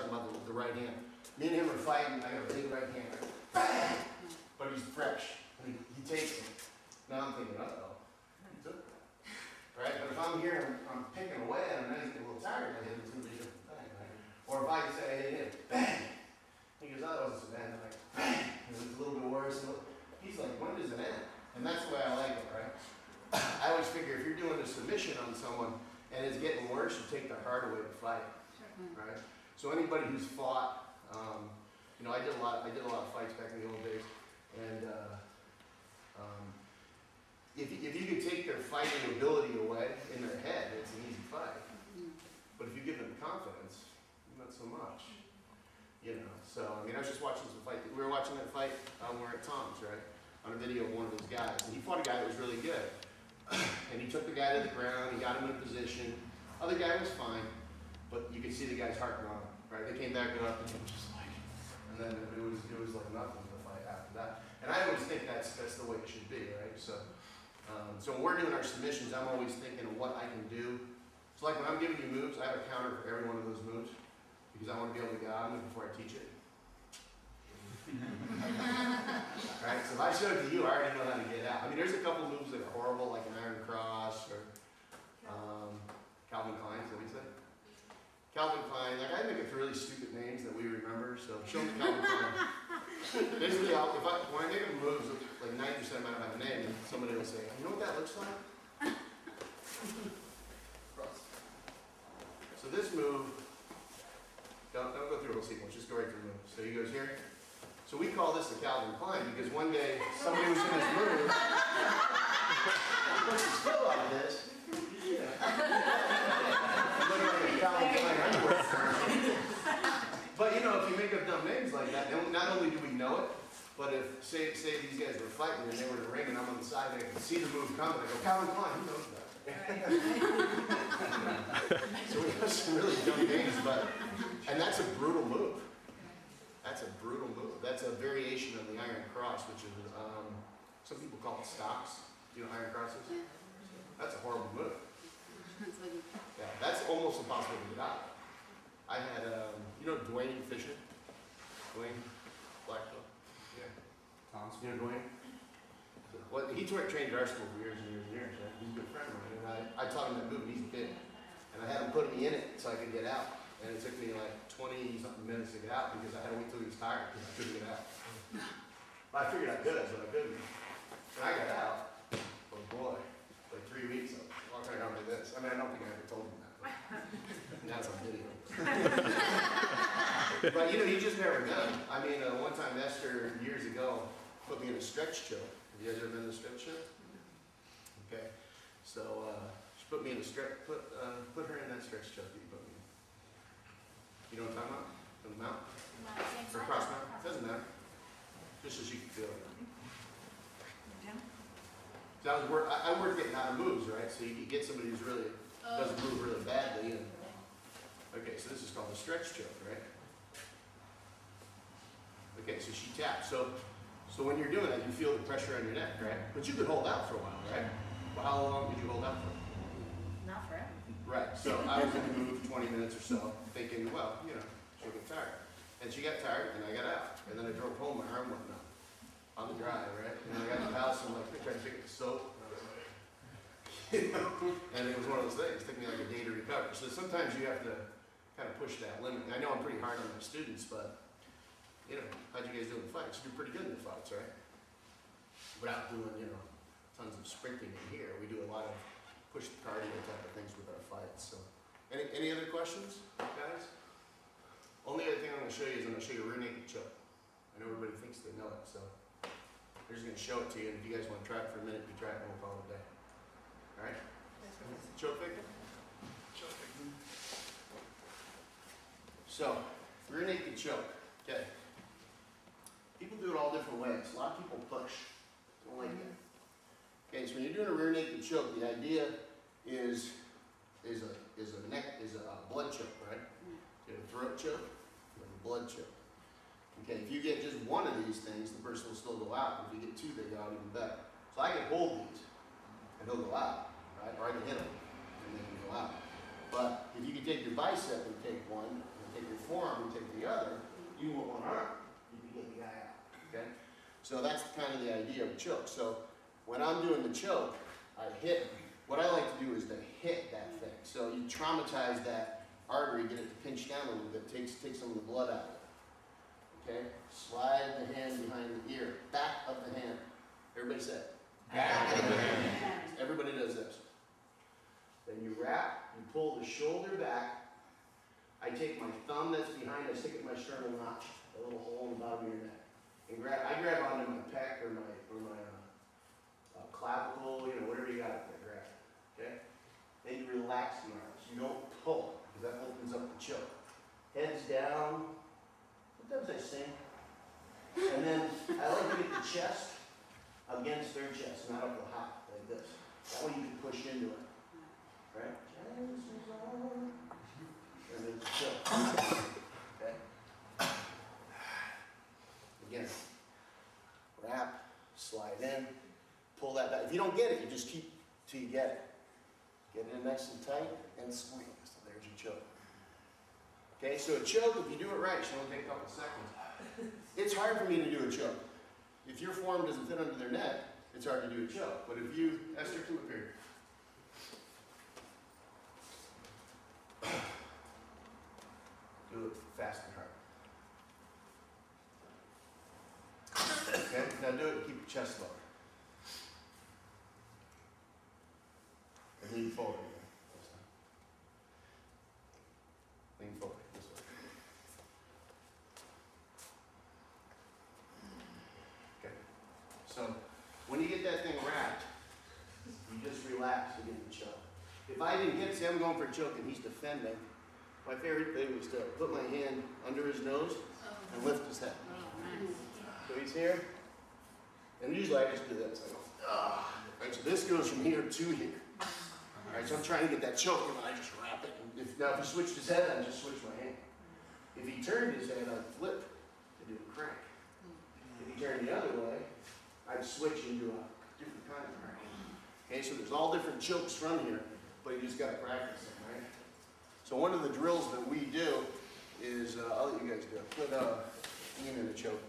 talking about the right hand. Me and him are fighting, I got a big right hand. Bang! But he's fresh, and he takes it. Now I'm thinking, uh-oh, he took it. Right? But if I'm here and I'm picking away and I'm getting a little tired, I hit it's going to be a different thing, right? Or if I just say, I hit him, bang! He goes, oh, that wasn't so bad. And I'm like, bang! And it's a little bit worse. He's like, when does it end? And that's the way I like it, right? I always figure if you're doing a submission on someone and it's getting worse, you take the heart away to fight, right? So anybody who's fought, you know, I did a lot of fights back in the old days, and if you could take their fighting ability away in their head, it's an easy fight. But if you give them confidence, not so much. You know, so I mean, I was just watching some fight. We were watching that fight when we were at Tom's, right? On a video of one of those guys, and he fought a guy that was really good. And he took the guy to the ground, he got him in a position. Other guy was fine, but you could see the guy's heart gone, right? They came back up and he was just like, and then it was like nothing to fight after that. And I always think that's the way it should be, right? So, so when we're doing our submissions, I'm always thinking of what I can do. So like when I'm giving you moves, I have a counter for every one of those moves because I want to be able to get out of them before I teach it. Right? So if I show it to you, I already know how to get out. I mean, there's a couple moves that are horrible, like an iron cross or Calvin Klein, is that what you said? Calvin Klein, like I make up really stupid names that we remember, so show me Calvin Klein. Basically, when I make up moves, like 90% of them don't have a name, and somebody will say, you know what that looks like? Cross. So this move, don't go through a whole sequence, just go right through the move. So he goes here. So we call this the Calvin Klein because one day somebody was in his move, he puts his foot like this. But you know, if you make up dumb names like that, then not only do we know it, but if say these guys were fighting and they were in the ring and I'm on the side and I can see the move coming, I go, Calvin Klein, who knows that? So we have some really dumb names, and that's a brutal move. That's a brutal move. That's a variation of the iron cross, which is, some people call it stocks. You know iron crosses? That's a horrible move. Yeah, that's almost impossible to get out. I had, you know Dwayne Fisher? Dwayne Blackville? Yeah. Thomas. You know Dwayne? Well, he trained at our school for years and years and years. Right? He's a good friend of mine. And I taught him that move, and he's big. And I had him put me in it so I could get out. And it took me like 20-something minutes to get out because I had to wait till he was tired because I couldn't get out. But I figured I could, so I couldn't. And I got out. Oh boy, like 3 weeks, I was walking around like this. I mean, I don't think I ever told him that, but that's on video. But you know, you just never know. I mean, one time Esther, years ago, put me in a stretch choke. Have you guys ever been in a stretch choke? Okay. So she put me in a stretch, put her in that stretch choke that you put me in. You know what I'm talking about? From the mount? Or cross mount? Doesn't matter. Just so she can feel it. So I work getting out of moves, right? So you get somebody who's really doesn't move really badly. And, okay, so this is called a stretch choke, right? Okay, so she taps. So when you're doing that, you feel the pressure on your neck, right? But you could hold out for a while, right? Well, how long did you hold out for? Not forever. Right, so I was in the move 20 minutes or so, thinking, well, you know, she'll get tired. And she got tired, and I got out. And then I drove home, my arm went numb on the drive, right? And I got to the house, and I'm like, I tried to pick up the soap. And, you know, and it was one of those things. It took me like a day to recover. So sometimes you have to kind of push that limit. And I know I'm pretty hard on my students, but, you know, how'd you guys do in the fights? You do pretty good in the fights, right? Without doing, you know, tons of sprinting in here. We do a lot of push the cardio type of things with our fights. So, any other questions, guys? Only other thing I'm going to show you is I'm going to show you a rear naked choke. I know everybody thinks they know it, so I'm just going to show it to you. And if you guys want to try it for a minute, you try it and we'll call it a day. All right? Choke victim? Choke victim. So, rear naked choke. Okay. People do it all different ways. A lot of people push. Don't like that. Okay, so when you're doing a rear naked choke, the idea is a blood choke, right? You have a throat choke, you have a blood choke. Okay, if you get just one of these things, the person will still go out. If you get two, they go out even better. So I can hold these, and they'll go out, right? Or I can hit them, and they can go out. But if you can take your bicep and take one, and take your forearm and take the other, you want one arm, you can get the guy out, okay? So that's kind of the idea of a choke. So when I'm doing the choke, I hit, what I like to do is to hit that thing. So you traumatize that artery, get it to pinch down a little bit, take some of the blood out of it. Okay? Slide the hand behind the ear, back of the hand. Everybody say it. Back of the hand. Everybody does this. Then you wrap, you pull the shoulder back. I take my thumb that's behind, I stick it in my sternal notch, a little hole in the bottom of your neck. And I grab onto my pec or my clavicle, you know, whatever you got up there, grab it. Okay? Then you relax the arms. You don't pull, because that opens up the choke. Heads down. Sometimes I sing. And then I like to get the chest against their chest, not up the hop, like this. That way you can push into it. Right? And then choke. Okay? Again. Wrap, slide in, pull that back. If you don't get it, you just keep till you get it. Get it in nice and tight and squeeze. There's your choke. Okay, so a choke, if you do it right, should only take a couple seconds. It's hard for me to do a choke. If your forearm doesn't fit under their neck, it's hard to do a choke. But if you, Esther, come up here. Do it fast and hard. Okay, now do it and keep your chest low. And lean forward again. Lean forward, this way. Okay. So, when you get that thing wrapped, you just relax to get the choke. If I didn't get, say I'm going for a choke and he's defending, my favorite thing was to put my hand under his nose and lift his head. So he's here, and usually I just do this. I go, ah. Right, so this goes from here to here. All right, so I'm trying to get that choke, and I just wrap it. Now, if he switched his head, I'd just switch my hand. If he turned his head, I'd flip and do a crank. If he turned the other way, I'd switch and do a different kind of crank. Okay, so there's all different chokes from here, but you just got to practice them, right? So one of the drills that we do is, I'll let you guys do it. Put Ian in a choke.